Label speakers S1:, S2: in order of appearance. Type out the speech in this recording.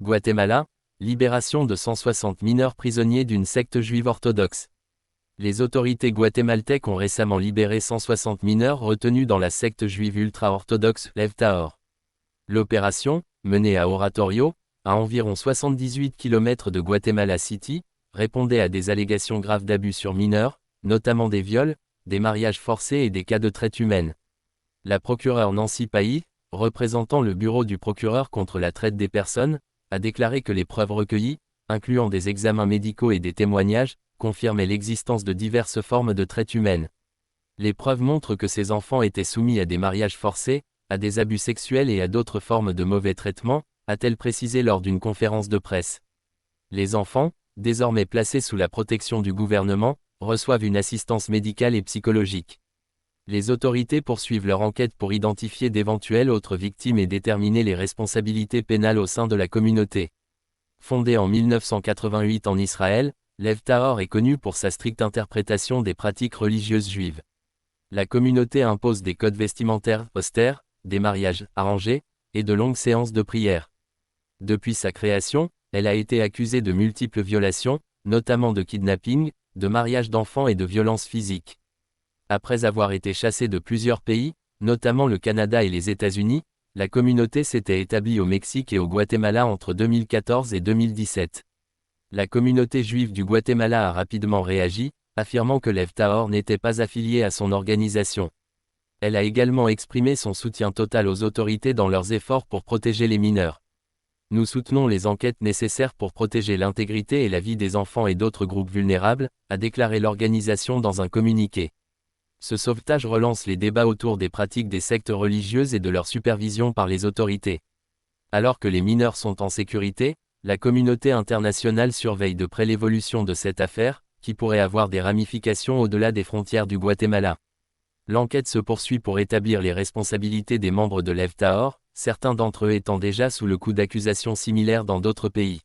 S1: Guatemala, libération de 160 mineurs prisonniers d'une secte juive orthodoxe. Les autorités guatémaltèques ont récemment libéré 160 mineurs retenus dans la secte juive ultra-orthodoxe Lève-Tahor. L'opération, menée à Oratorio, à environ 78 km de Guatemala City, répondait à des allégations graves d'abus sur mineurs, notamment des viols, des mariages forcés et des cas de traite humaine. La procureure Nancy Pailly, représentant le bureau du procureur contre la traite des personnes, a déclaré que les preuves recueillies, incluant des examens médicaux et des témoignages, confirmaient l'existence de diverses formes de traite humaine. Les preuves montrent que ces enfants étaient soumis à des mariages forcés, à des abus sexuels et à d'autres formes de mauvais traitements, a-t-elle précisé lors d'une conférence de presse. Les enfants, désormais placés sous la protection du gouvernement, reçoivent une assistance médicale et psychologique. Les autorités poursuivent leur enquête pour identifier d'éventuelles autres victimes et déterminer les responsabilités pénales au sein de la communauté. Fondée en 1988 en Israël, Lève-Tahor est connue pour sa stricte interprétation des pratiques religieuses juives. La communauté impose des codes vestimentaires austères, des mariages arrangés, et de longues séances de prière. Depuis sa création, elle a été accusée de multiples violations, notamment de kidnapping, de mariage d'enfants et de violences physiques. Après avoir été chassée de plusieurs pays, notamment le Canada et les États-Unis, la communauté s'était établie au Mexique et au Guatemala entre 2014 et 2017. La communauté juive du Guatemala a rapidement réagi, affirmant que Lève-Tahor n'était pas affiliée à son organisation. Elle a également exprimé son soutien total aux autorités dans leurs efforts pour protéger les mineurs. Nous soutenons les enquêtes nécessaires pour protéger l'intégrité et la vie des enfants et d'autres groupes vulnérables, a déclaré l'organisation dans un communiqué. Ce sauvetage relance les débats autour des pratiques des sectes religieuses et de leur supervision par les autorités. Alors que les mineurs sont en sécurité, la communauté internationale surveille de près l'évolution de cette affaire, qui pourrait avoir des ramifications au-delà des frontières du Guatemala. L'enquête se poursuit pour établir les responsabilités des membres de Lève-Tahor, certains d'entre eux étant déjà sous le coup d'accusations similaires dans d'autres pays.